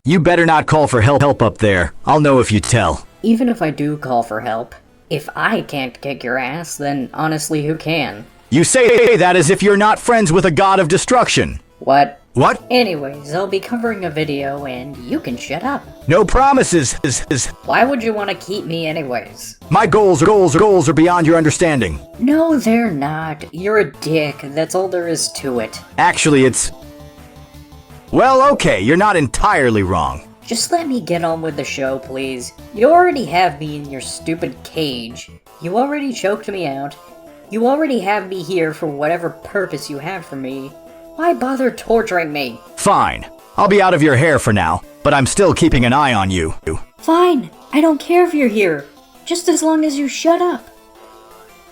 You better not call for help up there. I'll know if you tell. Even if I do call for help, if I can't kick your ass, then honestly, who can? You say that as if you're not friends with a god of destruction. What? What? Anyways, I'll be covering a video and you can shut up. No promises. Why would you want to keep me anyways? My goals are beyond your understanding. No, they're not. You're a dick. That's all there is to it. Actually, it's... Well, okay, you're not entirely wrong. Just let me get on with the show, please. You already have me in your stupid cage. You already choked me out. You already have me here for whatever purpose you have for me. Why bother torturing me? Fine. I'll be out of your hair for now, but I'm still keeping an eye on you. Fine. I don't care if you're here. Just as long as you shut up.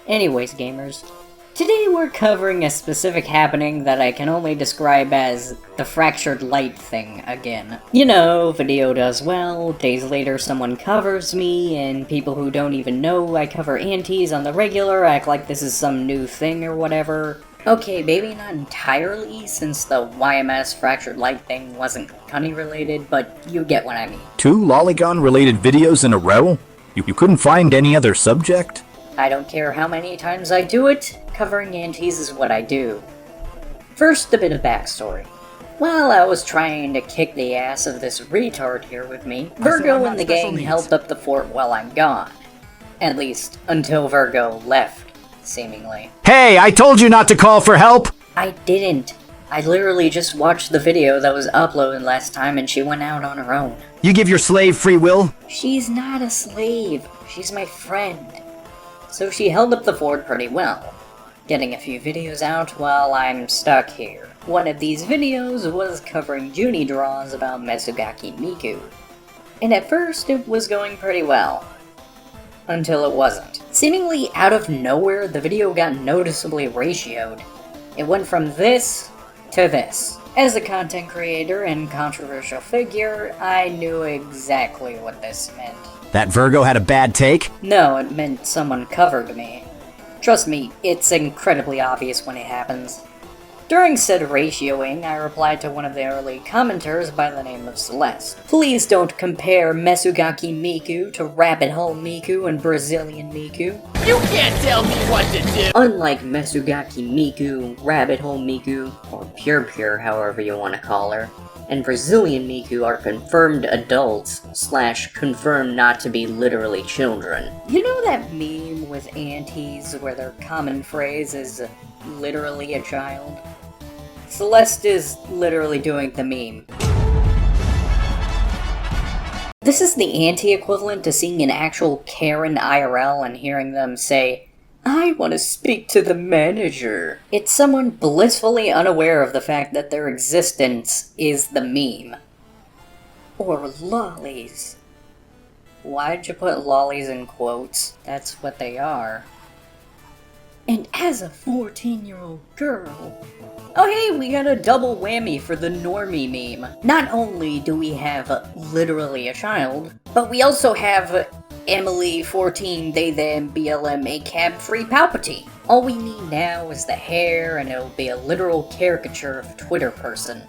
Anyways, gamers. Today we're covering a specific happening that I can only describe as the fractured light thing again. You know, video does well, days later someone covers me, and people who don't even know I cover anties on the regular act like this is some new thing or whatever. Okay, maybe not entirely, since the YMS fractured light thing wasn't cunny related, but you get what I mean. 2 Lolicon related videos in a row? You couldn't find any other subject? I don't care how many times I do it, covering anties is what I do. First, a bit of backstory. While I was trying to kick the ass of this retard here with me, Virgo and the gang held up the fort while I'm gone. At least, until Virgo left, seemingly. Hey, I told you not to call for help! I didn't. I literally just watched the video that was uploaded last time and she went out on her own. You give your slave free will? She's not a slave. She's my friend. So she held up the fort pretty well, getting a few videos out while I'm stuck here. One of these videos was covering JuniDraws about Messugaki Miku, and at first it was going pretty well. Until it wasn't. Seemingly out of nowhere, the video got noticeably ratioed. It went from this to this. As a content creator and controversial figure, I knew exactly what this meant. That Virgo had a bad take? No, it meant someone covered me. Trust me, it's incredibly obvious when it happens. During said ratioing, I replied to one of the early commenters by the name of Celeste. Please don't compare Messugaki Miku to Rabbit Hole Miku and Brazilian Miku. You can't tell me what to do! Unlike Messugaki Miku, Rabbit Hole Miku, or Pure however you want to call her, and Brazilian Miku are confirmed adults / confirmed not to be literally children. You know that meme with aunties where their common phrase is literally a child? Celeste is literally doing the meme. This is the auntie equivalent to seeing an actual Karen IRL and hearing them say, "I want to speak to the manager." It's someone blissfully unaware of the fact that their existence is the meme. Or lollies. Why'd you put lollies in quotes? That's what they are. And as a 14-year-old girl... Oh hey, we got a double whammy for the normie meme. Not only do we have literally a child, but we also have Emily 14 they them BLM ACAB free Palpatine. All we need now is the hair and it'll be a literal caricature of a Twitter person.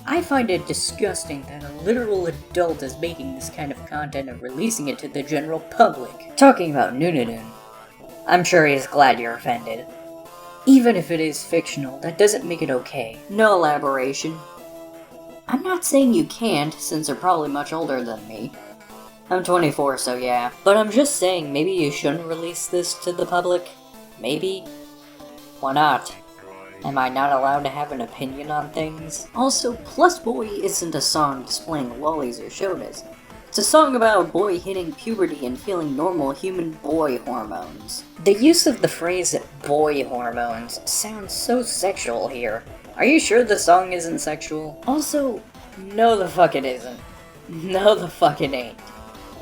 I find it disgusting that a literal adult is making this kind of content and releasing it to the general public. Talking about Nunadun, I'm sure he's glad you're offended. Even if it is fictional, that doesn't make it okay. No elaboration. I'm not saying you can't, since you're probably much older than me. I'm 24, so yeah. But I'm just saying, maybe you shouldn't release this to the public? Maybe? Why not? Am I not allowed to have an opinion on things? Also, Plus Boy isn't a song displaying lollies or shodas. It's a song about a boy hitting puberty and feeling normal human boy hormones. The use of the phrase boy hormones sounds so sexual here. Are you sure the song isn't sexual? Also, no the fuck it isn't. No the fuck it ain't.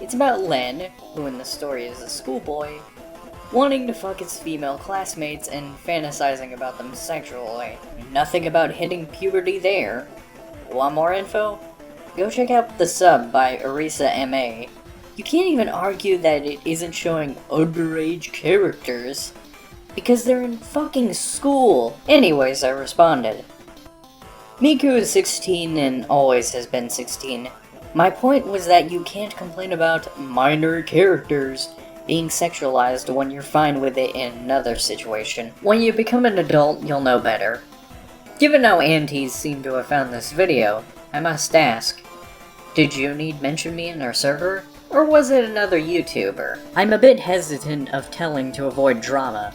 It's about Len, who in the story is a schoolboy, wanting to fuck his female classmates and fantasizing about them sexually. Nothing about hitting puberty there. Want more info? Go check out The Sub by Arisa MA. You can't even argue that it isn't showing underage characters, because they're in fucking school. Anyways, I responded. Miku is 16 and always has been 16. My point was that you can't complain about minor characters being sexualized when you're fine with it in another situation. When you become an adult, you'll know better. Given how aunties seem to have found this video, I must ask, did Juni mention me in her server? Or was it another YouTuber? I'm a bit hesitant of telling to avoid drama.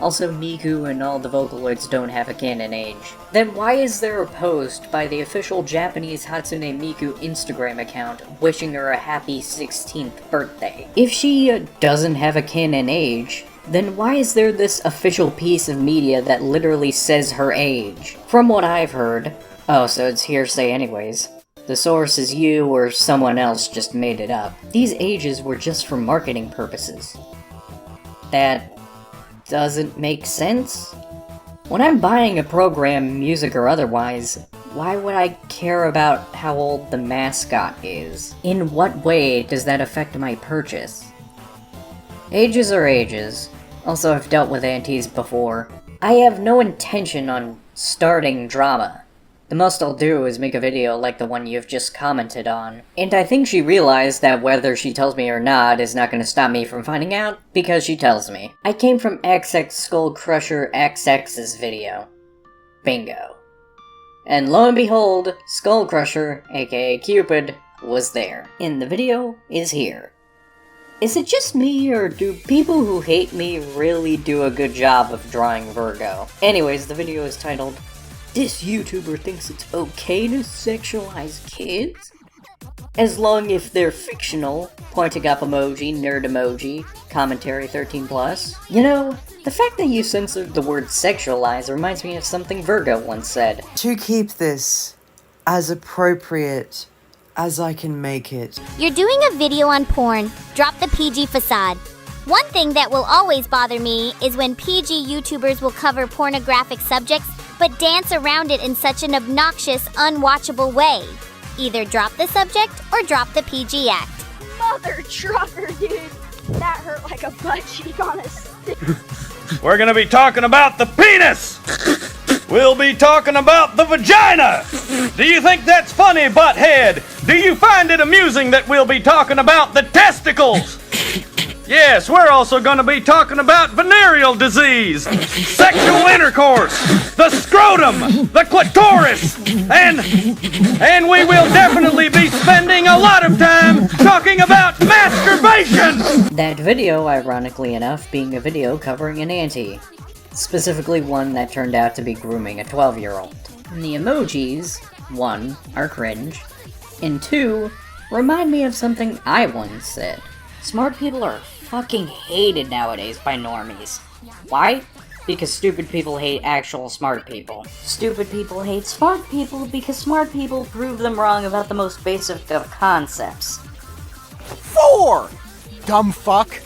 Also, Miku and all the Vocaloids don't have a canon age. Then why is there a post by the official Japanese Hatsune Miku Instagram account wishing her a happy 16th birthday? If she doesn't have a canon age, then why is there this official piece of media that literally says her age? From what I've heard, oh, so it's hearsay anyways, the source is you or someone else just made it up. These ages were just for marketing purposes. That doesn't make sense? When I'm buying a program, music or otherwise, why would I care about how old the mascot is? In what way does that affect my purchase? Ages are ages. Also, I've dealt with aunties before. I have no intention on starting drama. The most I'll do is make a video like the one you've just commented on. And I think she realized that whether she tells me or not is not going to stop me from finding out, because she tells me. I came from XX Skull Crusher XX's video. Bingo. And lo and behold, Skull Crusher, aka Cupid, was there. And the video is here. Is it just me, or do people who hate me really do a good job of drawing Virgo? Anyways, the video is titled, "This YouTuber thinks it's okay to sexualize kids? As long if they're fictional," pointing up emoji, nerd emoji, commentary 13+. You know, the fact that you censored the word sexualize reminds me of something Virgo once said. To keep this as appropriate as I can make it. You're doing a video on porn. Drop the PG facade. One thing that will always bother me is when PG YouTubers will cover pornographic subjects but dance around it in such an obnoxious, unwatchable way. Either drop the subject or drop the PG act. Mother trucker, dude. That hurt like a butt cheek on a stick. We're gonna be talking about the penis! We'll be talking about the vagina! Do you think that's funny, butthead? Do you find it amusing that we'll be talking about the testicles? Yes, we're also gonna be talking about venereal disease, sexual intercourse, the scrotum, the clitoris, and we will definitely be spending a lot of time talking about masturbation! That video, ironically enough, being a video covering an auntie. Specifically one that turned out to be grooming a 12-year-old. And the emojis, 1, are cringe, and 2, remind me of something I once said. Smart people are fucking hated nowadays by normies. Why? Because stupid people hate actual smart people. Stupid people hate smart people because smart people prove them wrong about the most basic of concepts. 4! Dumb fuck.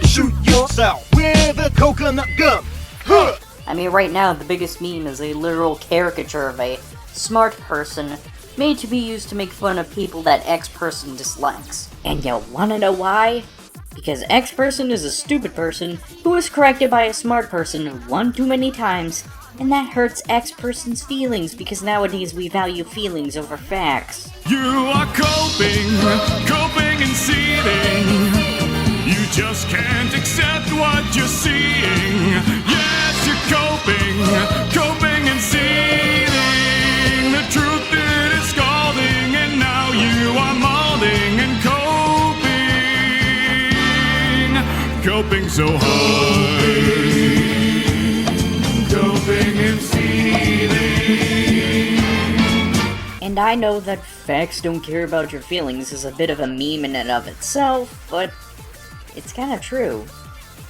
Shoot yourself with a coconut gun. Huh. I mean, right now, the biggest meme is a literal caricature of a smart person made to be used to make fun of people that X person dislikes. And you wanna know why? Because X person is a stupid person who was corrected by a smart person one too many times, and that hurts X person's feelings because nowadays we value feelings over facts. You are coping and seething. You just can't accept what you're seeing. Yes, you're coping and seething. The truth it is scalding, and now you are molding and coping so hard. Coping and seething. And I know that facts don't care about your feelings is a bit of a meme in and of itself, but it's kind of true.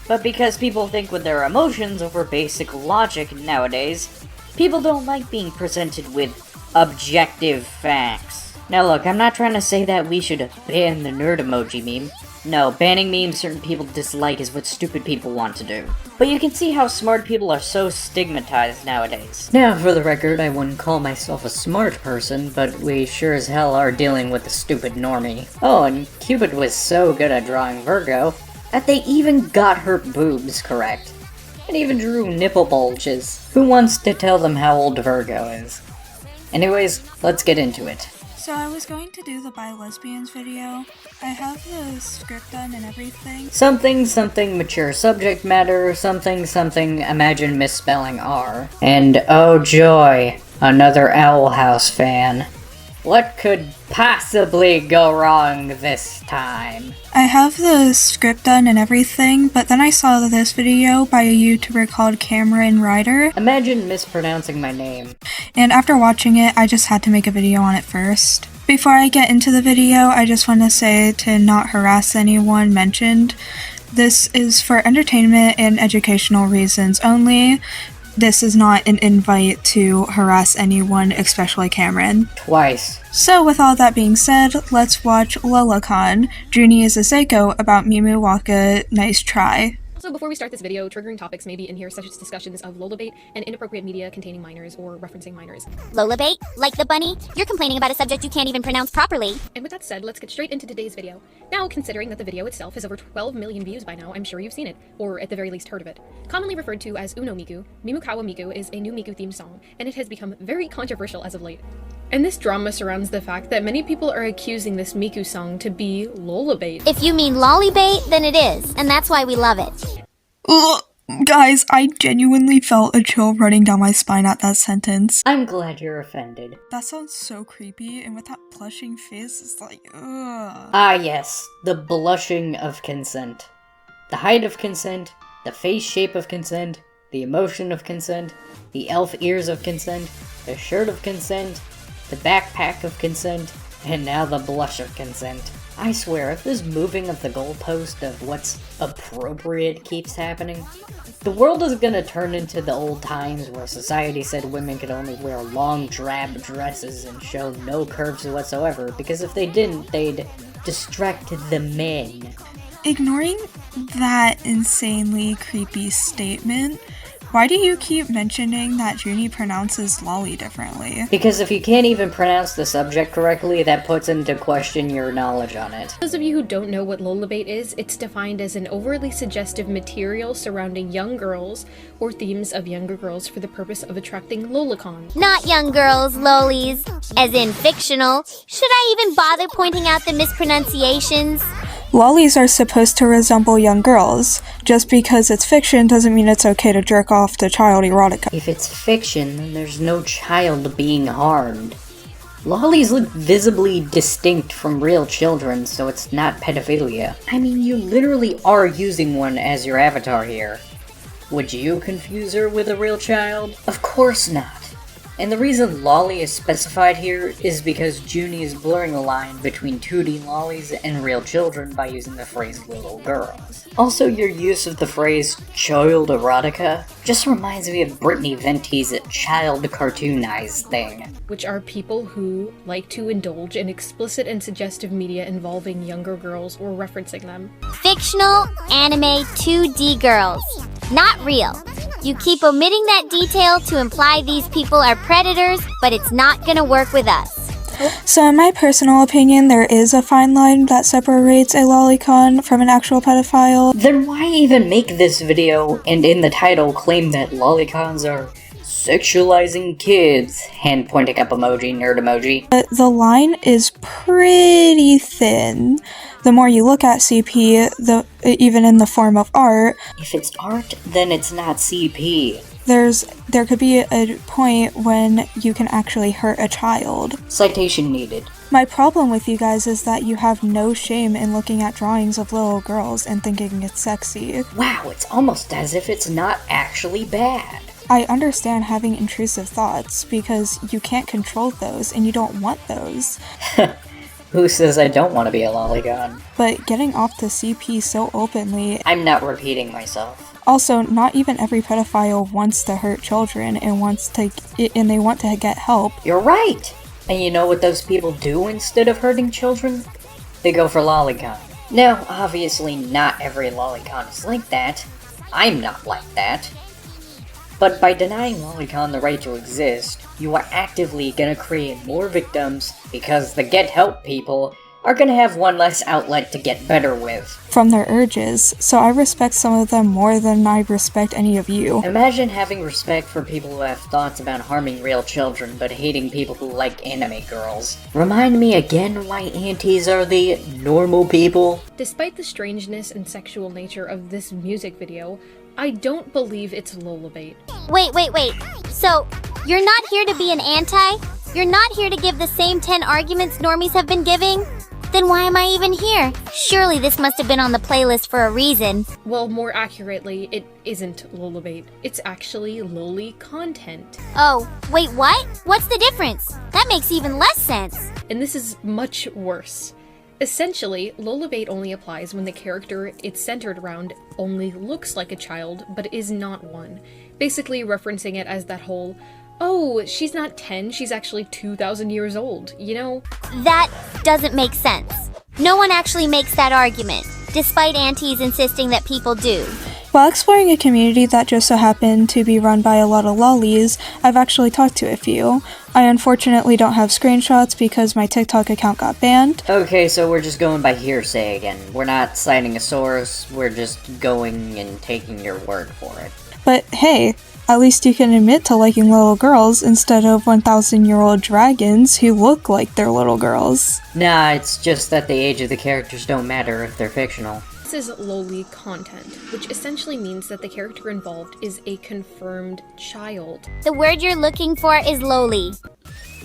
But because people think with their emotions over basic logic nowadays, people don't like being presented with objective facts. Now look, I'm not trying to say that we should ban the nerd emoji meme. No, banning memes certain people dislike is what stupid people want to do. But you can see how smart people are so stigmatized nowadays. Now, for the record, I wouldn't call myself a smart person, but we sure as hell are dealing with a stupid normie. Oh, and Cupid was so good at drawing Virgo that they even got her boobs correct. And even drew nipple bulges. Who wants to tell them how old Virgo is? Anyways, let's get into it. So I was going to do the bi lesbians video. I have the script done and everything. Something something mature subject matter, something something imagine misspelling R. And oh joy, another Owl House fan. What could possibly go wrong this time? I have the script done and everything, but then I saw this video by a YouTuber called Cameron Ryder. Imagine mispronouncing my name. And after watching it, I just had to make a video on it first. Before I get into the video, I just want to say to not harass anyone mentioned. This is for entertainment and educational reasons only. This is not an invite to harass anyone, especially Cameron. Twice. So with all that being said, let's watch Lolicon. Juni is a Seiko about Mimu Waka. Nice try. Also, before we start this video, triggering topics may be in here such as discussions of lolabait and inappropriate media containing minors or referencing minors. Lolabait? Like the bunny? You're complaining about a subject you can't even pronounce properly. And with that said, let's get straight into today's video. Now, considering that the video itself has over 12 million views by now, I'm sure you've seen it, or at the very least heard of it. Commonly referred to as Uno Miku, Mimukawa Miku is a new Miku-themed song, and it has become very controversial as of late. And this drama surrounds the fact that many people are accusing this Miku song to be lolabait. If you mean lollybait, then it is, and that's why we love it. Ugh. Guys, I genuinely felt a chill running down my spine at that sentence. I'm glad you're offended. That sounds so creepy, and with that blushing face, it's like, ugh. Ah yes, the blushing of consent. The height of consent, the face shape of consent, the emotion of consent, the elf ears of consent, the shirt of consent, the backpack of consent, and now the blush of consent. I swear, if this moving of the goalpost of what's appropriate keeps happening, the world is gonna turn into the old times where society said women could only wear long drab dresses and show no curves whatsoever, because if they didn't, they'd distract the men. Ignoring that insanely creepy statement, why do you keep mentioning that Juni pronounces lolly differently? Because if you can't even pronounce the subject correctly, that puts into question your knowledge on it. Those of you who don't know what lolabait is, it's defined as an overly suggestive material surrounding young girls or themes of younger girls for the purpose of attracting Lolicon. Not young girls, lolies. As in fictional. Should I even bother pointing out the mispronunciations? Lollies are supposed to resemble young girls. Just because it's fiction doesn't mean it's okay to jerk off to child erotica. If it's fiction, then there's no child being harmed. Lollies look visibly distinct from real children, so it's not pedophilia. I mean, you literally are using one as your avatar here. Would you confuse her with a real child? Of course not. And the reason lolly is specified here is because Juni is blurring the line between 2D lollies and real children by using the phrase little girls. Also, your use of the phrase child erotica just reminds me of Brittany Venti's child cartoonized thing. Which are people who like to indulge in explicit and suggestive media involving younger girls or referencing them. Fictional, anime, 2D girls. Not real. You keep omitting that detail to imply these people are predators, but it's not gonna work with us. So in my personal opinion, there is a fine line that separates a lolicon from an actual pedophile. Then why even make this video and in the title claim that lolicons are sexualizing kids? Hand pointing up emoji, nerd emoji. But the line is pretty thin. The more you look at CP, even in the form of art. If it's art, then it's not CP. There could be a point when you can actually hurt a child. Citation needed. My problem with you guys is that you have no shame in looking at drawings of little girls and thinking it's sexy. Wow, it's almost as if it's not actually bad. I understand having intrusive thoughts because you can't control those and you don't want those. Who says I don't want to be a lolicon? But getting off the CP so openly... I'm not repeating myself. Also, not even every pedophile wants to hurt children and they want to get help. You're right! And you know what those people do instead of hurting children? They go for lolicon. Now, obviously not every lolicon is like that. I'm not like that. But by denying lolicon the right to exist, you are actively gonna create more victims because the get help people are gonna have one less outlet to get better with. From their urges, so I respect some of them more than I respect any of you. Imagine having respect for people who have thoughts about harming real children, but hating people who like anime girls. Remind me again why aunties are the normal people? Despite the strangeness and sexual nature of this music video, I don't believe it's lolabait. Wait. So, you're not here to be an anti? You're not here to give the same 10 arguments normies have been giving? Then why am I even here? Surely this must have been on the playlist for a reason. Well, more accurately, it isn't lolabait. It's actually loli content. Oh, wait, what? What's the difference? That makes even less sense. And this is much worse. Essentially, lolabait only applies when the character it's centered around only looks like a child, but is not one. Basically referencing it as that whole, oh, she's not 10, she's actually 2,000 years old, you know? That doesn't make sense. No one actually makes that argument, despite aunties insisting that people do. While exploring a community that just so happened to be run by a lot of lollies, I've actually talked to a few. I unfortunately don't have screenshots because my TikTok account got banned. Okay, so we're just going by hearsay again. We're not citing a source, we're just going and taking your word for it. But hey, at least you can admit to liking little girls instead of 1,000-year-old dragons who look like they're little girls. Nah, it's just that the age of the characters don't matter if they're fictional. This is loli content, which essentially means that the character involved is a confirmed child. The word you're looking for is loli.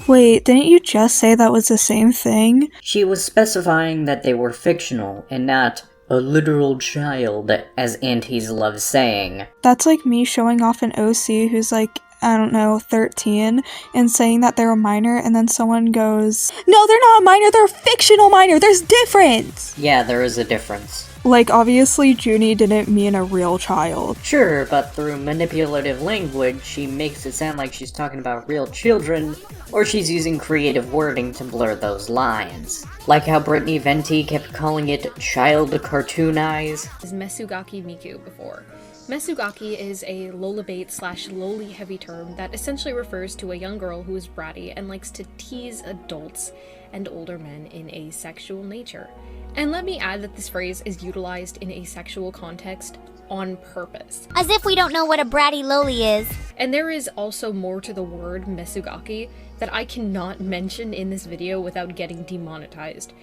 Wait, didn't you just say that was the same thing? She was specifying that they were fictional and not a literal child, as aunties love saying. That's like me showing off an OC who's like, I don't know, 13, and saying that they're a minor, and then someone goes, no, they're not a minor, they're a fictional minor, there's difference! Yeah, there is a difference. Like, obviously, Juni didn't mean a real child. Sure, but through manipulative language, she makes it sound like she's talking about real children, or she's using creative wording to blur those lines. Like how Brittany Venti kept calling it child cartoon eyes. Is Mesugaki Miku before. Mesugaki is a lolabait / loli heavy term that essentially refers to a young girl who is bratty and likes to tease adults and older men in a sexual nature. And let me add that this phrase is utilized in a sexual context on purpose. As if we don't know what a bratty loli is. And there is also more to the word Mesugaki that I cannot mention in this video without getting demonetized.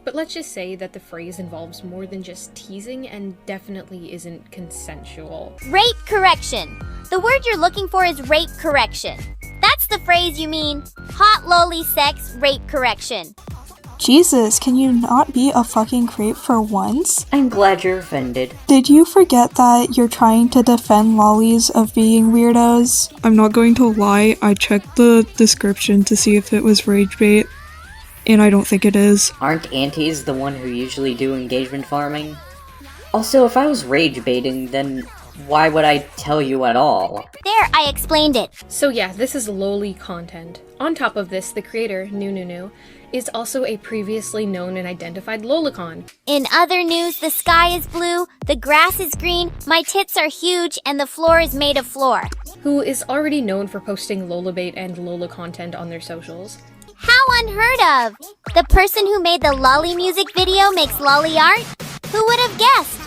But let's just say that the phrase involves more than just teasing and definitely isn't consensual. Rape correction. The word you're looking for is rape correction. That's the phrase you mean. Hot loli sex rape correction. Jesus, can you not be a fucking creep for once? I'm glad you're offended. Did you forget that you're trying to defend lollies of being weirdos? I'm not going to lie, I checked the description to see if it was rage bait, and I don't think it is. Aren't aunties the one who usually do engagement farming? Also, if I was rage baiting, then why would I tell you at all? There, I explained it. So yeah, this is loli content. On top of this, the creator, NuNuNu, is also a previously known and identified Lolicon. In other news, the sky is blue, the grass is green, my tits are huge, and the floor is made of floor. Who is already known for posting lolabait and lola content on their socials. How unheard of! The person who made the lolly music video makes lolly art? Who would have guessed?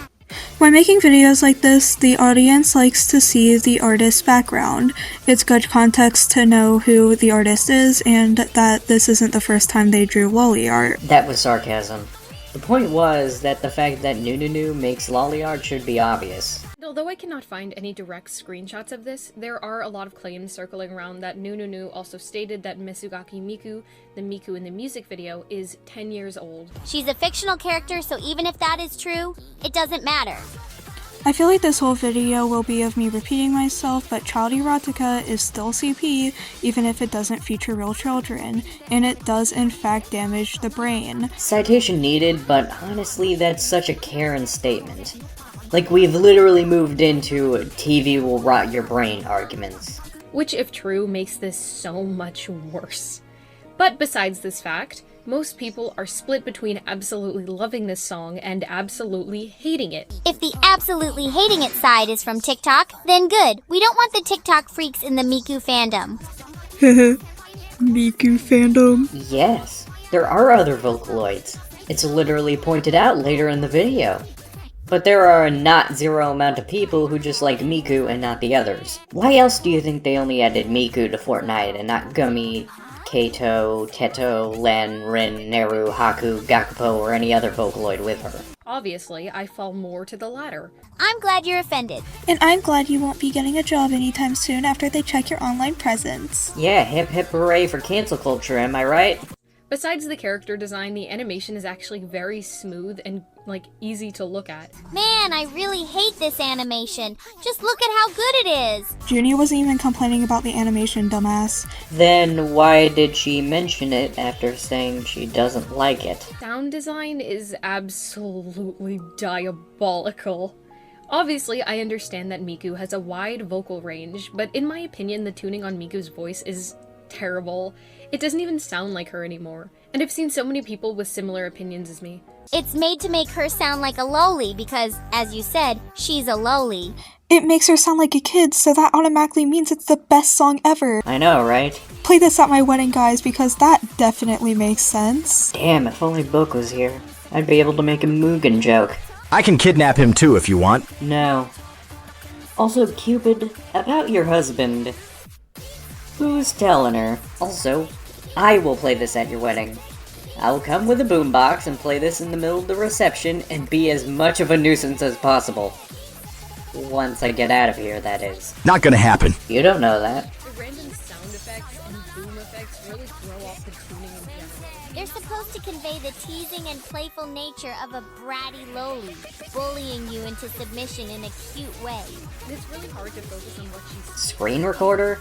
When making videos like this, the audience likes to see the artist's background. It's good context to know who the artist is and that this isn't the first time they drew lolly art. That was sarcasm. The point was that the fact that NuNuNu makes lolly art should be obvious. Although I cannot find any direct screenshots of this, there are a lot of claims circling around that NuNuNu also stated that Mesugaki Miku, the Miku in the music video, is 10 years old. She's a fictional character, so even if that is true, it doesn't matter. I feel like this whole video will be of me repeating myself, but child erotica is still CP, even if it doesn't feature real children, and it does in fact damage the brain. Citation needed, but honestly that's such a Karen statement. Like, we've literally moved into TV will rot your brain arguments. Which, if true, makes this so much worse. But besides this fact, most people are split between absolutely loving this song and absolutely hating it. If the absolutely hating it side is from TikTok, then good. We don't want the TikTok freaks in the Miku fandom. Miku fandom. Yes, there are other Vocaloids. It's literally pointed out later in the video. But there are a not zero amount of people who just like Miku and not the others. Why else do you think they only added Miku to Fortnite and not Gummy, Kato, Teto, Len, Rin, Neru, Haku, Gakupo, or any other Vocaloid with her? Obviously, I fall more to the latter. I'm glad you're offended. And I'm glad you won't be getting a job anytime soon after they check your online presence. Yeah, hip hip hooray for cancel culture, am I right? Besides the character design, the animation is actually very smooth and, easy to look at. Man, I really hate this animation. Just look at how good it is. Junie wasn't even complaining about the animation, dumbass. Then why did she mention it after saying she doesn't like it? Sound design is absolutely diabolical. Obviously, I understand that Miku has a wide vocal range, but in my opinion, the tuning on Miku's voice is terrible. It doesn't even sound like her anymore. And I've seen so many people with similar opinions as me. It's made to make her sound like a loli because, as you said, she's a loli. It makes her sound like a kid, so that automatically means it's the best song ever. I know, right? Play this at my wedding, guys, because that definitely makes sense. Damn, if only Book was here. I'd be able to make a Mugen joke. I can kidnap him too if you want. No. Also, Cupid, about your husband. Who's telling her? Also, I will play this at your wedding. I'll come with a boombox and play this in the middle of the reception and be as much of a nuisance as possible. Once I get out of here, that is. Not gonna happen. You don't know that. The random sound effects and boom effects really throw off the tuning in general. They're supposed to convey the teasing and playful nature of a bratty loli, bullying you into submission in a cute way. And it's really hard to focus on what she's... Screen recorder?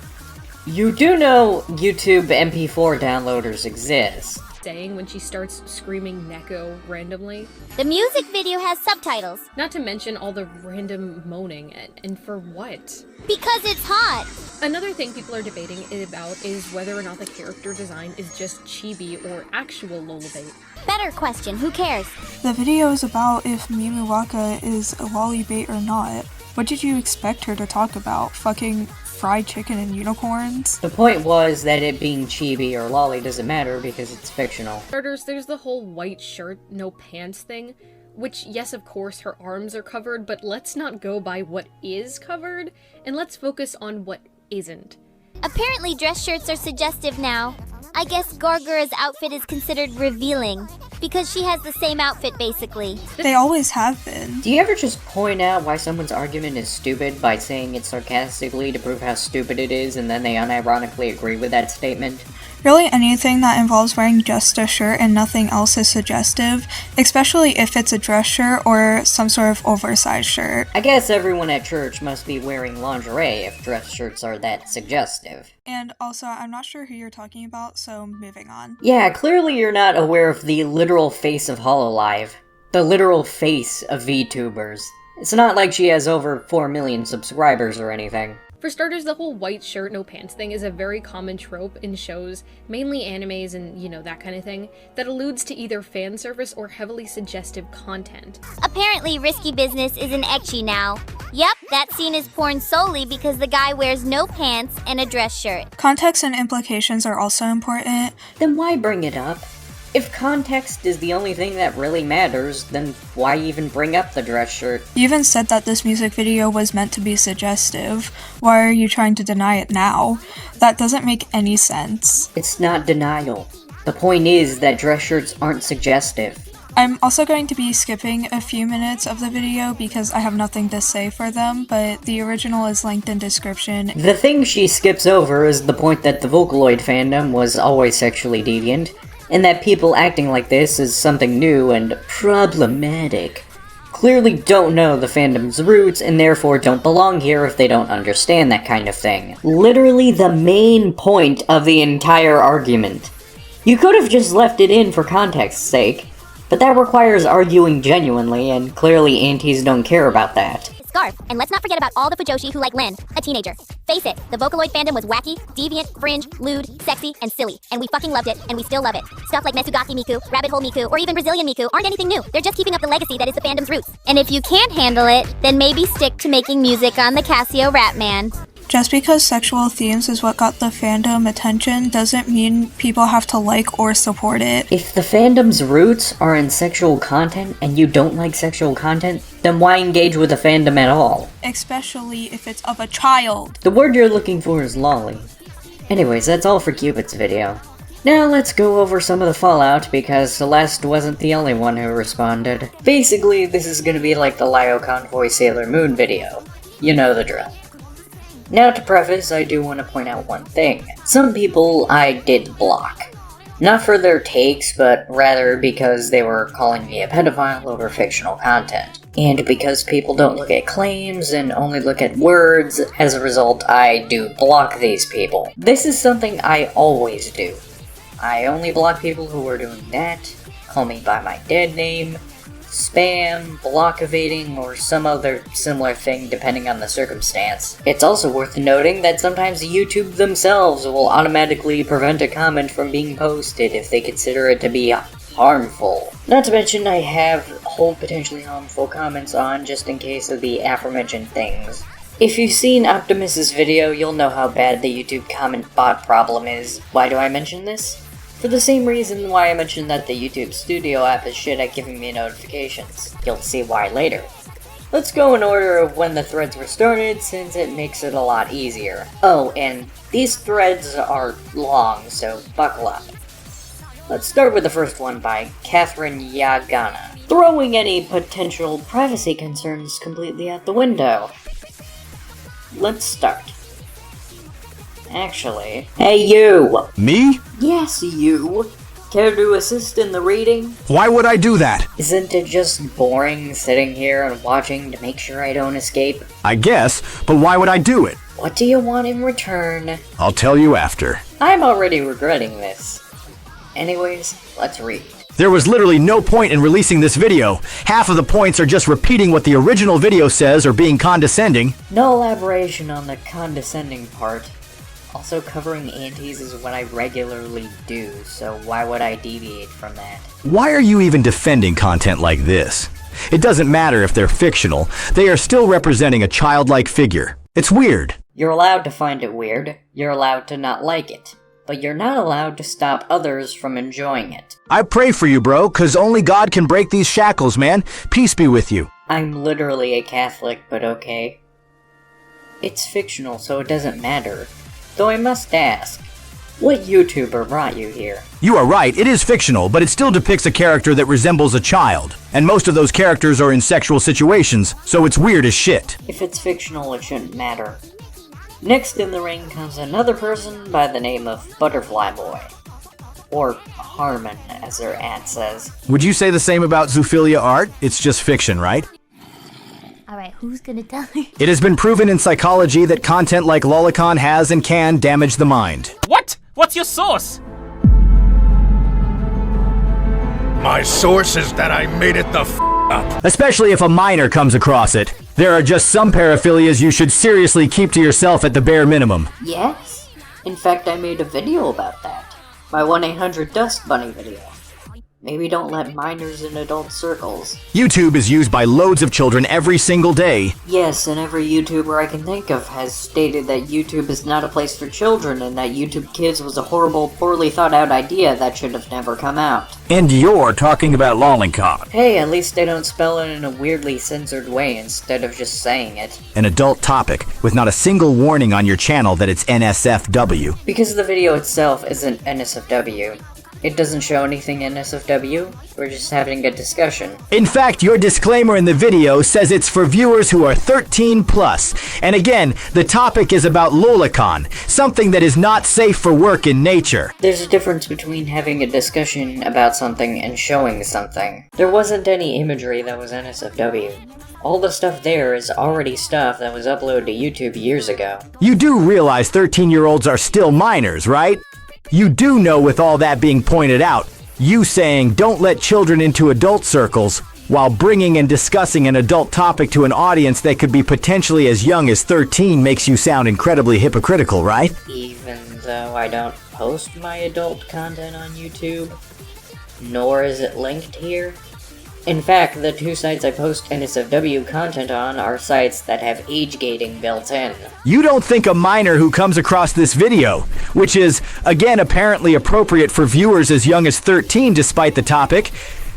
You do know YouTube MP4 downloaders exist. saying when she starts screaming Neko randomly. The music video has subtitles. Not to mention all the random moaning, and for what? Because it's hot! Another thing people are debating about is whether or not the character design is just chibi or actual lolibait. Better question, who cares? The video is about if Mimiwaka is a lolibait or not. What did you expect her to talk about? Fucking fried chicken and unicorns? The point was that it being chibi or lolly doesn't matter because it's fictional. Starters, there's the whole white shirt, no pants thing, which, yes, of course, her arms are covered, but let's not go by what is covered, and let's focus on what isn't. Apparently dress shirts are suggestive now. I guess Gorgura's outfit is considered revealing, because she has the same outfit, basically. They always have been. Do you ever just point out why someone's argument is stupid by saying it sarcastically to prove how stupid it is, and then they unironically agree with that statement? Really, anything that involves wearing just a shirt and nothing else is suggestive, especially if it's a dress shirt or some sort of oversized shirt. I guess everyone at church must be wearing lingerie if dress shirts are that suggestive. And also, I'm not sure who you're talking about, so moving on. Yeah, clearly you're not aware of the literal face of HoloLive. The literal face of VTubers. It's not like she has over 4 million subscribers or anything. For starters, the whole white shirt, no pants thing is a very common trope in shows, mainly animes and, you know, that kind of thing, that alludes to either fan service or heavily suggestive content. Apparently, Risky Business is an ecchi now. Yep, that scene is porn solely because the guy wears no pants and a dress shirt. Context and implications are also important. Then why bring it up? If context is the only thing that really matters, then why even bring up the dress shirt? You even said that this music video was meant to be suggestive. Why are you trying to deny it now? That doesn't make any sense. It's not denial. The point is that dress shirts aren't suggestive. I'm also going to be skipping a few minutes of the video because I have nothing to say for them, but the original is linked in description. The thing she skips over is the point that the Vocaloid fandom was always sexually deviant, and that people acting like this is something new and problematic. Clearly don't know the fandom's roots and therefore don't belong here if they don't understand that kind of thing. Literally the main point of the entire argument. You could have just left it in for context's sake, but that requires arguing genuinely, and clearly aunties don't care about that. Scarf, and let's not forget about all the Fujoshi who like Lin, a teenager. Face it, the Vocaloid fandom was wacky, deviant, fringe, lewd, sexy, and silly, and we fucking loved it, and we still love it. Stuff like Metsugaki Miku, Rabbit Hole Miku, or even Brazilian Miku aren't anything new. They're just keeping up the legacy that is the fandom's roots. And if you can't handle it, then maybe stick to making music on the Casio Rap Man. Just because sexual themes is what got the fandom attention doesn't mean people have to like or support it. If the fandom's roots are in sexual content and you don't like sexual content, then why engage with the fandom at all? Especially if it's of a child. The word you're looking for is lolly. Anyways, that's all for Cupid's video. Now let's go over some of the fallout, because Celeste wasn't the only one who responded. Basically, this is gonna be like the Lio Convoy Sailor Moon video. You know the drill. Now to preface, I do want to point out one thing. Some people I did block. Not for their takes, but rather because they were calling me a pedophile over fictional content. And because people don't look at claims and only look at words, as a result I do block these people. This is something I always do. I only block people who are doing that, call me by my dead name, spam, block evading, or some other similar thing depending on the circumstance. It's also worth noting that sometimes YouTube themselves will automatically prevent a comment from being posted if they consider it to be harmful. Not to mention I have whole potentially harmful comments on just in case of the aforementioned things. If you've seen Optimus's video, you'll know how bad the YouTube comment bot problem is. Why do I mention this? For the same reason why I mentioned that the YouTube Studio app is shit at giving me notifications. You'll see why later. Let's go in order of when the threads were started, since it makes it a lot easier. Oh, and these threads are long, so buckle up. Let's start with the first one by Catherine Yagana, throwing any potential privacy concerns completely out the window. Let's start. Actually, hey you! Me? Yes, you! Care to assist in the reading? Why would I do that? Isn't it just boring sitting here and watching to make sure I don't escape? I guess, but why would I do it? What do you want in return? I'll tell you after. I'm already regretting this. Anyways, let's read. There was literally no point in releasing this video. Half of the points are just repeating what the original video says or being condescending. No elaboration on the condescending part. Also, covering aunties is what I regularly do, so why would I deviate from that? Why are you even defending content like this? It doesn't matter if they're fictional, they are still representing a childlike figure. It's weird. You're allowed to find it weird, you're allowed to not like it, but you're not allowed to stop others from enjoying it. I pray for you, bro, cause only God can break these shackles, man. Peace be with you. I'm literally a Catholic, but okay. It's fictional, so it doesn't matter. Though I must ask, what YouTuber brought you here? You are right, it is fictional, but it still depicts a character that resembles a child. And most of those characters are in sexual situations, so it's weird as shit. If it's fictional, it shouldn't matter. Next in the ring comes another person by the name of Butterfly Boy. Or Harmon, as their ad says. Would you say the same about zoophilia art? It's just fiction, right? Alright, who's gonna tell me? It has been proven in psychology that content like Lolicon has and can damage the mind. What? What's your source? My source is that I made it the up. Especially if a minor comes across it. There are just some paraphilias you should seriously keep to yourself at the bare minimum. Yes. In fact, I made a video about that. My 1-800 Bunny video. Maybe don't let minors in adult circles. YouTube is used by loads of children every single day. Yes, and every YouTuber I can think of has stated that YouTube is not a place for children and that YouTube Kids was a horrible, poorly thought out idea that should have never come out. And you're talking about Lolicon. Hey, at least they don't spell it in a weirdly censored way instead of just saying it. An adult topic, with not a single warning on your channel that it's NSFW. Because the video itself isn't NSFW. It doesn't show anything NSFW, we're just having a discussion. In fact, your disclaimer in the video says it's for viewers who are 13 plus. And again, the topic is about Lolicon, something that is not safe for work in nature. There's a difference between having a discussion about something and showing something. There wasn't any imagery that was NSFW. All the stuff there is already stuff that was uploaded to YouTube years ago. You do realize 13-year-olds are still minors, right? You do know, with all that being pointed out, you saying don't let children into adult circles while bringing and discussing an adult topic to an audience that could be potentially as young as 13 makes you sound incredibly hypocritical, right? Even though I don't post my adult content on YouTube, nor is it linked here, In fact, the two sites I post NSFW content on are sites that have age gating built in. You don't think a minor who comes across this video, which is, again, apparently appropriate for viewers as young as 13 despite the topic,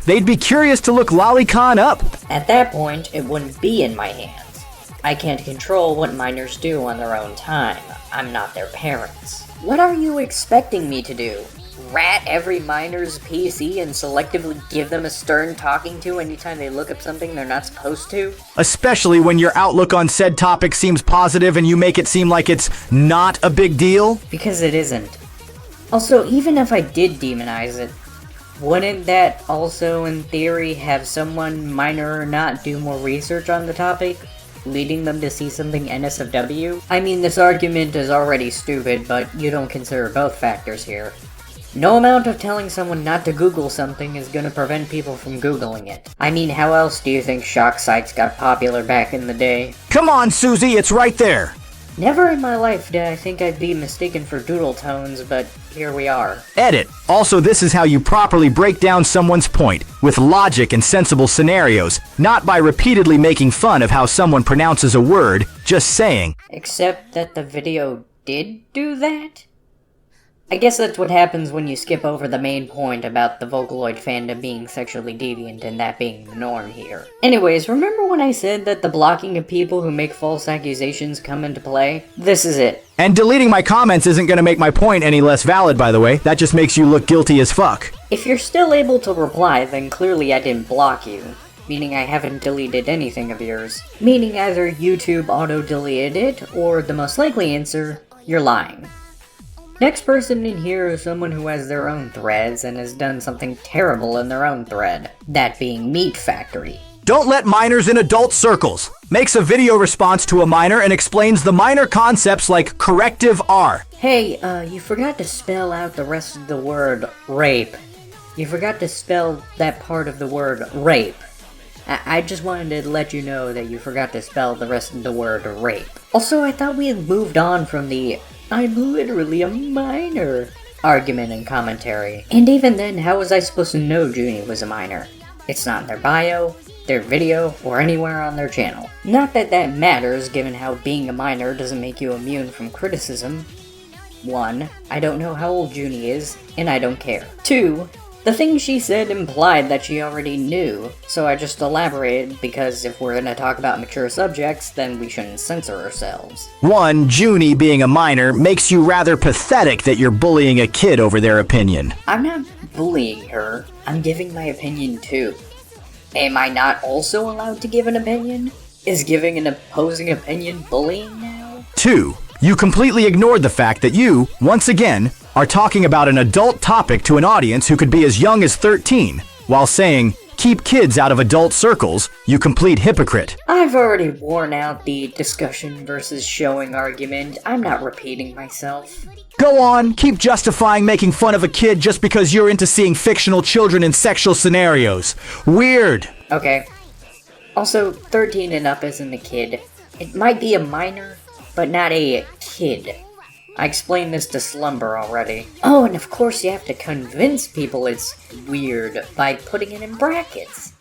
they'd be curious to look Lolicon up? At that point, it wouldn't be in my hands. I can't control what minors do on their own time. I'm not their parents. What are you expecting me to do? Rat every minor's PC and selectively give them a stern talking to anytime they look up something they're not supposed to? Especially when your outlook on said topic seems positive and you make it seem like it's not a big deal? Because it isn't. Also, even if I did demonize it, wouldn't that also, in theory, have someone, minor or not, do more research on the topic, leading them to see something NSFW? I mean, this argument is already stupid, but you don't consider both factors here. No amount of telling someone not to Google something is gonna prevent people from Googling it. I mean, how else do you think shock sites got popular back in the day? Come on, Susie, it's right there! Never in my life did I think I'd be mistaken for doodle tones, but here we are. Edit. Also, this is how you properly break down someone's point, with logic and sensible scenarios, not by repeatedly making fun of how someone pronounces a word, just saying. Except that the video did do that? I guess that's what happens when you skip over the main point about the Vocaloid fandom being sexually deviant and that being the norm here. Anyways, remember when I said that the blocking of people who make false accusations come into play? This is it. And deleting my comments isn't gonna make my point any less valid, by the way. That just makes you look guilty as fuck. If you're still able to reply, then clearly I didn't block you. Meaning I haven't deleted anything of yours. Meaning either YouTube auto-deleted it, or the most likely answer, you're lying. Next person in here is someone who has their own threads and has done something terrible in their own thread. That being Meat Factory. Don't let minors in adult circles. Makes a video response to a minor and explains the minor concepts like corrective R. Hey, you forgot to spell out the rest of the word rape. You forgot to spell that part of the word rape. I just wanted to let you know that you forgot to spell the rest of the word rape. Also, I thought we had moved on from the "I'm literally a minor" argument and commentary. And even then, how was I supposed to know Junie was a minor? It's not in their bio, their video, or anywhere on their channel. Not that that matters, given how being a minor doesn't make you immune from criticism. 1. I don't know how old Junie is, and I don't care. 2. The thing she said implied that she already knew, so I just elaborated because if we're gonna talk about mature subjects, then we shouldn't censor ourselves. 1. Junie being a minor makes you rather pathetic that you're bullying a kid over their opinion. I'm not bullying her, I'm giving my opinion too. Am I not also allowed to give an opinion? Is giving an opposing opinion bullying now? 2. You completely ignored the fact that you, once again, are talking about an adult topic to an audience who could be as young as 13, while saying, keep kids out of adult circles, you complete hypocrite. I've already worn out the discussion versus showing argument. I'm not repeating myself. Go on, keep justifying making fun of a kid just because you're into seeing fictional children in sexual scenarios. Weird. Okay. Also, 13 and up isn't a kid. It might be a minor, but not a kid. I explained this to Slumber already. Oh, and of course you have to convince people it's weird by putting it in brackets.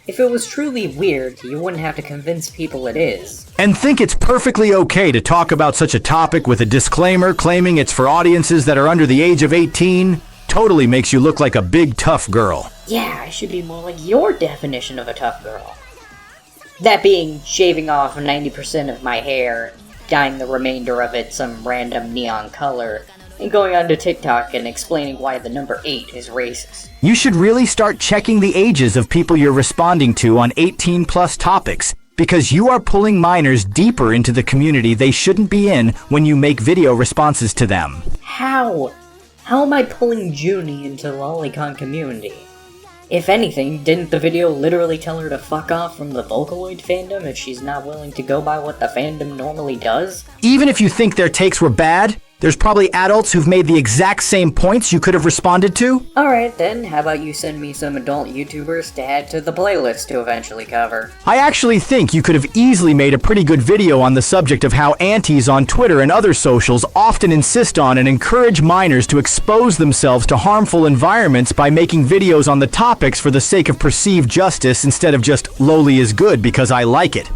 If it was truly weird, you wouldn't have to convince people it is. And think it's perfectly okay to talk about such a topic with a disclaimer claiming it's for audiences that are under the age of 18? Totally makes you look like a big tough girl. Yeah, I should be more like your definition of a tough girl. That being shaving off 90% of my hair, dyeing the remainder of it some random neon color, and going onto TikTok and explaining why the number 8 is racist. You should really start checking the ages of people you're responding to on 18+ topics, because you are pulling minors deeper into the community they shouldn't be in when you make video responses to them. How? How am I pulling Junie into the Lolicon community? If anything, didn't the video literally tell her to fuck off from the Vocaloid fandom if she's not willing to go by what the fandom normally does? Even if you think their takes were bad, There's probably adults who've made the exact same points you could have responded to. Alright then, how about you send me some adult YouTubers to add to the playlist to eventually cover? I actually think you could have easily made a pretty good video on the subject of how aunties on Twitter and other socials often insist on and encourage minors to expose themselves to harmful environments by making videos on the topics for the sake of perceived justice instead of just lowly is good because I like it.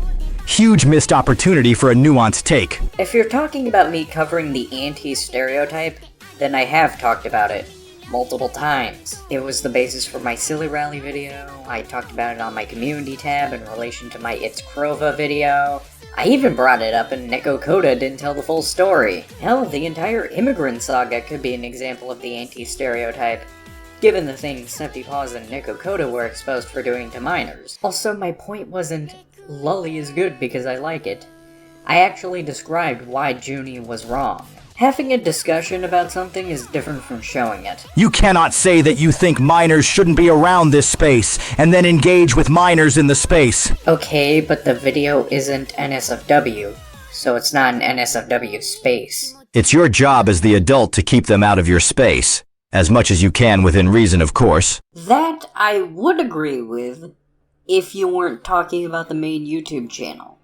Huge missed opportunity for a nuanced take. If you're talking about me covering the anti-stereotype, then I have talked about it multiple times. It was the basis for my Silly Rally video, I talked about it on my community tab in relation to my It's Krova video, I even brought it up and Neko Koda didn't tell the full story. Hell, the entire immigrant saga could be an example of the anti-stereotype, given the things Snefty Paws and Neko Koda were exposed for doing to minors. Also, my point wasn't Lully is good because I like it. I actually described why Junie was wrong. Having a discussion about something is different from showing it. You cannot say that you think minors shouldn't be around this space, and then engage with minors in the space. Okay, but the video isn't NSFW, so it's not an NSFW space. It's your job as the adult to keep them out of your space. As much as you can within reason, of course. That I would agree with, if you weren't talking about the main YouTube channel.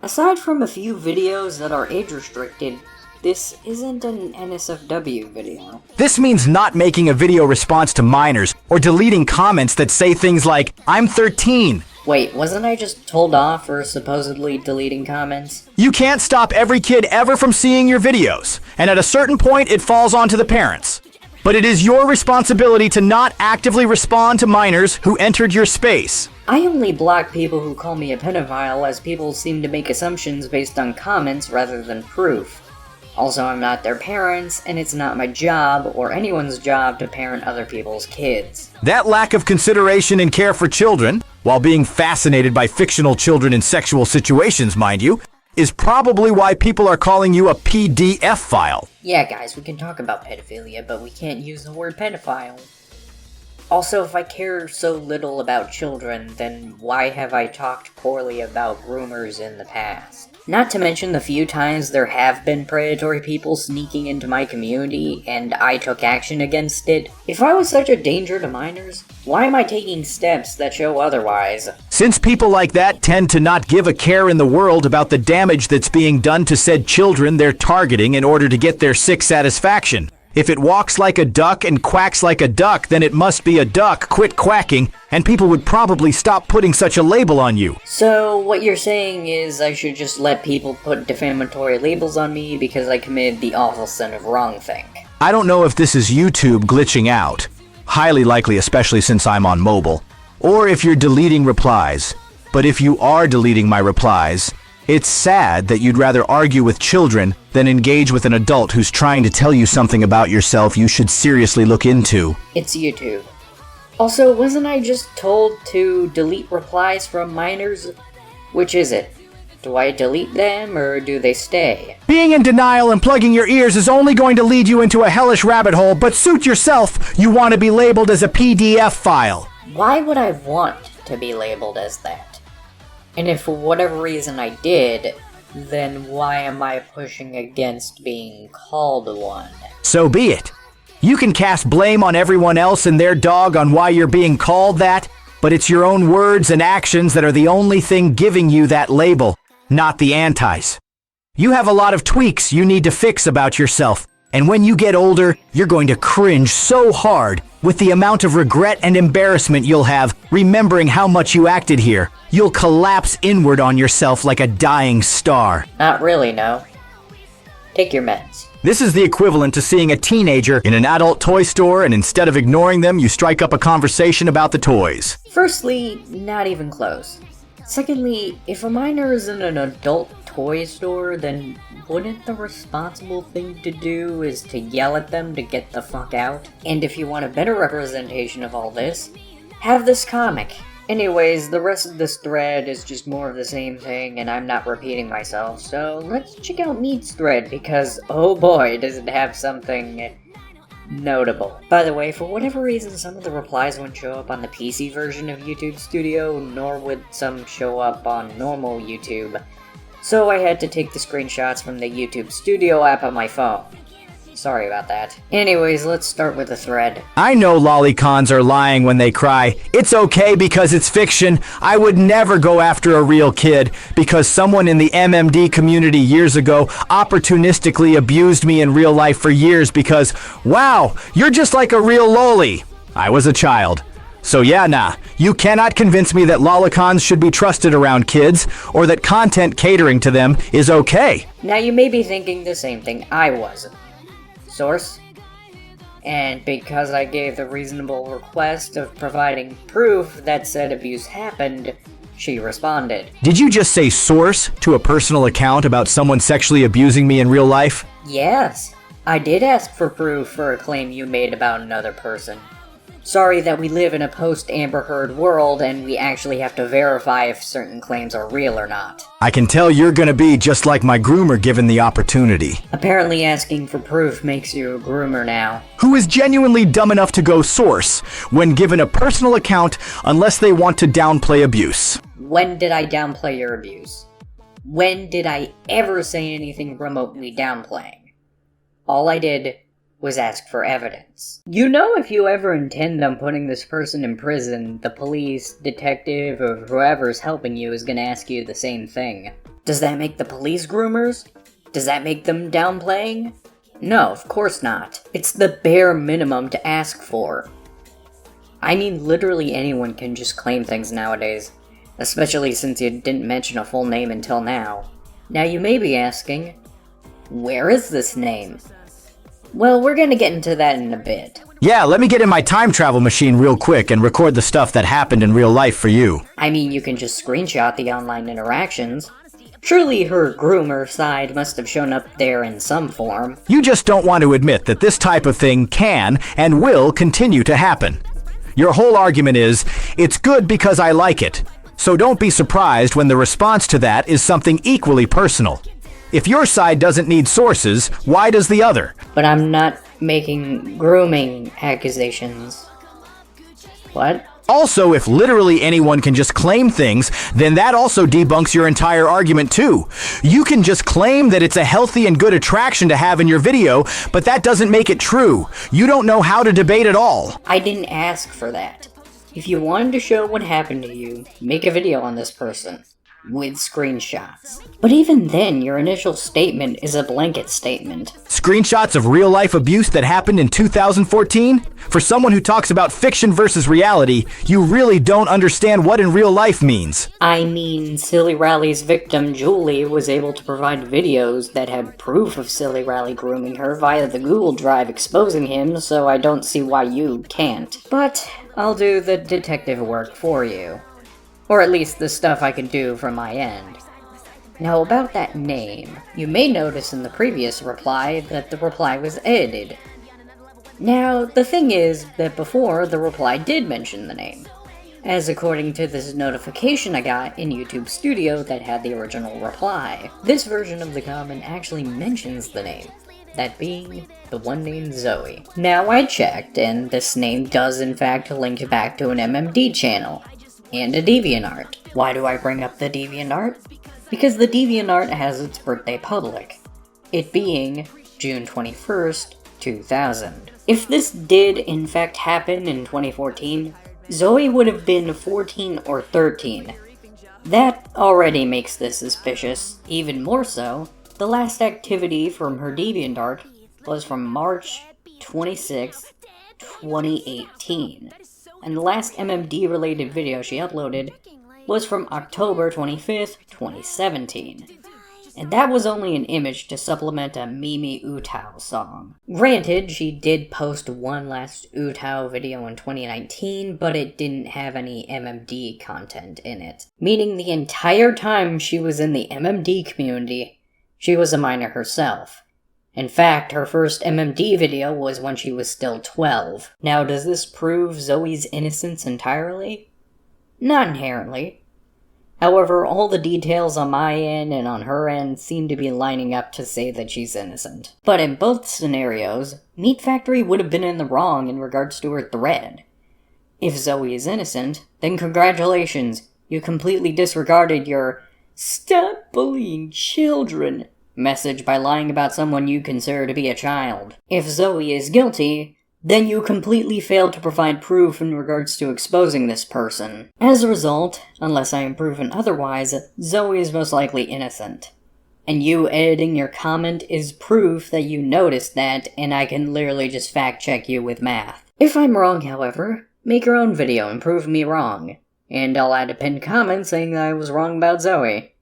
Aside from a few videos that are age-restricted, this isn't an NSFW video. This means not making a video response to minors, or deleting comments that say things like, I'm 13. Wait, wasn't I just told off for supposedly deleting comments? You can't stop every kid ever from seeing your videos, and at a certain point it falls onto the parents. But it is your responsibility to not actively respond to minors who entered your space. I only block people who call me a pedophile, as people seem to make assumptions based on comments rather than proof. Also, I'm not their parents, and it's not my job or anyone's job to parent other people's kids. That lack of consideration and care for children, while being fascinated by fictional children in sexual situations, mind you, is probably why people are calling you a PDF file. Yeah, guys, we can talk about pedophilia, but we can't use the word pedophile. Also, if I care so little about children, then why have I talked poorly about groomers in the past? Not to mention the few times there have been predatory people sneaking into my community, and I took action against it. If I was such a danger to minors, why am I taking steps that show otherwise? Since people like that tend to not give a care in the world about the damage that's being done to said children they're targeting in order to get their sick satisfaction. If it walks like a duck and quacks like a duck, then it must be a duck, quit quacking, and people would probably stop putting such a label on you. So, what you're saying is I should just let people put defamatory labels on me because I committed the awful sin of wrong thing. I don't know if this is YouTube glitching out. Highly likely, especially since I'm on mobile. Or if you're deleting replies. But if you are deleting my replies, it's sad that you'd rather argue with children than engage with an adult who's trying to tell you something about yourself you should seriously look into. It's YouTube. Also, wasn't I just told to delete replies from minors? Which is it? Do I delete them, or do they stay? Being in denial and plugging your ears is only going to lead you into a hellish rabbit hole, but suit yourself, you want to be labeled as a PDF file. Why would I want to be labeled as that? And if for whatever reason I did, then why am I pushing against being called one? So be it. You can cast blame on everyone else and their dog on why you're being called that, but it's your own words and actions that are the only thing giving you that label, not the antis. You have a lot of tweaks you need to fix about yourself, and when you get older, you're going to cringe so hard with the amount of regret and embarrassment you'll have remembering how much you acted here. You'll collapse inward on yourself like a dying star. Not really, no. Take your meds. This is the equivalent to seeing a teenager in an adult toy store, and instead of ignoring them, you strike up a conversation about the toys. Firstly, not even close. Secondly, if a minor is in an adult toy store, then wouldn't the responsible thing to do is to yell at them to get the fuck out? And if you want a better representation of all this, have this comic. Anyways, the rest of this thread is just more of the same thing, and I'm not repeating myself, so let's check out Meat's thread, because oh boy, does it have something notable. By the way, for whatever reason, some of the replies wouldn't show up on the PC version of YouTube Studio, nor would some show up on normal YouTube. So I had to take the screenshots from the YouTube Studio app on my phone. Sorry about that. Anyways, let's start with the thread. I know lolicons are lying when they cry, "It's okay because it's fiction. I would never go after a real kid because someone in the MMD community years ago opportunistically abused me in real life for years because, wow, you're just like a real loli." I was a child. So yeah, nah, you cannot convince me that lolicons should be trusted around kids or that content catering to them is okay. Now you may be thinking the same thing I was. Source? And because I gave the reasonable request of providing proof that said abuse happened, she responded. Did you just say source to a personal account about someone sexually abusing me in real life? Yes, I did ask for proof for a claim you made about another person. Sorry that we live in a post-Amber Heard world and we actually have to verify if certain claims are real or not. I can tell you're gonna be just like my groomer given the opportunity. Apparently asking for proof makes you a groomer now. Who is genuinely dumb enough to go source when given a personal account unless they want to downplay abuse? When did I downplay your abuse? When did I ever say anything remotely downplaying? All I did was ask for evidence. You know, if you ever intend on putting this person in prison, the police, detective, or whoever's helping you is gonna ask you the same thing. Does that make the police groomers? Does that make them downplaying? No, of course not. It's the bare minimum to ask for. I mean, literally anyone can just claim things nowadays, especially since you didn't mention a full name until now. Now you may be asking, where is this name? Well, we're gonna get into that in a bit. Yeah, let me get in my time travel machine real quick and record the stuff that happened in real life for you. I mean, you can just screenshot the online interactions. Surely her groomer side must have shown up there in some form. You just don't want to admit that this type of thing can and will continue to happen. Your whole argument is, it's good because I like it. So don't be surprised when the response to that is something equally personal. If your side doesn't need sources, why does the other? But I'm not making grooming accusations. What? Also, if literally anyone can just claim things, then that also debunks your entire argument too. You can just claim that it's a healthy and good attraction to have in your video, but that doesn't make it true. You don't know how to debate at all. I didn't ask for that. If you wanted to show what happened to you, make a video on this person. With screenshots. But even then, your initial statement is a blanket statement. Screenshots of real-life abuse that happened in 2014? For someone who talks about fiction versus reality, you really don't understand what in real life means. I mean, Silly Rally's victim, Julie, was able to provide videos that had proof of Silly Rally grooming her via the Google Drive exposing him, so I don't see why you can't. But I'll do the detective work for you. Or at least the stuff I can do from my end. Now about that name, you may notice in the previous reply that the reply was edited. Now, the thing is that before, the reply did mention the name, as according to this notification I got in YouTube Studio that had the original reply. This version of the comment actually mentions the name, that being the one named Zoe. Now I checked, and this name does in fact link back to an MMD channel. And a DeviantArt. Why do I bring up the DeviantArt? Because the DeviantArt has its birthday public, it being June 21st, 2000. If this did in fact happen in 2014, Zoe would have been 14 or 13. That already makes this suspicious. Even more so, the last activity from her DeviantArt was from March 26, 2018. And the last MMD-related video she uploaded was from October 25th, 2017. And that was only an image to supplement a Mimi Utao song. Granted, she did post one last Utao video in 2019, but it didn't have any MMD content in it. Meaning the entire time she was in the MMD community, she was a minor herself. In fact, her first MMD video was when she was still 12. Now, does this prove Zoe's innocence entirely? Not inherently. However, all the details on my end and on her end seem to be lining up to say that she's innocent. But in both scenarios, Meat Factory would have been in the wrong in regards to her thread. If Zoe is innocent, then congratulations, you completely disregarded your Stop bullying children. Message by lying about someone you consider to be a child. If Zoe is guilty, then you completely failed to provide proof in regards to exposing this person. As a result, unless I am proven otherwise, Zoe is most likely innocent. And you editing your comment is proof that you noticed that, and I can literally just fact check you with math. If I'm wrong, however, make your own video and prove me wrong. And I'll add a pinned comment saying that I was wrong about Zoe.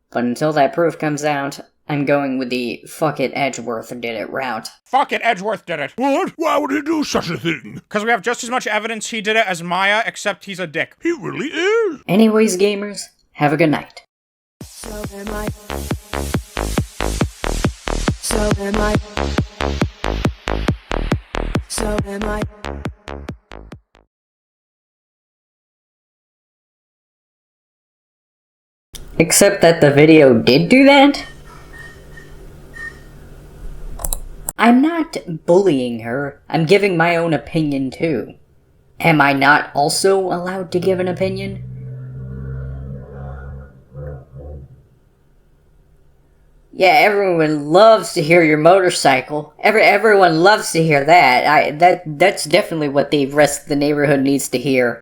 But until that proof comes out, I'm going with the fuck it Edgeworth did it route. Fuck it, Edgeworth did it. What? Why would he do such a thing? Because we have just as much evidence he did it as Maya, except he's a dick. He really is. Anyways, gamers, have a good night. So am I. So am I. So am I. Except that the video did do that? I'm not bullying her, I'm giving my own opinion too. Am I not also allowed to give an opinion? Yeah, everyone loves to hear your motorcycle. Everyone loves to hear that. That's definitely what the rest of the neighborhood needs to hear.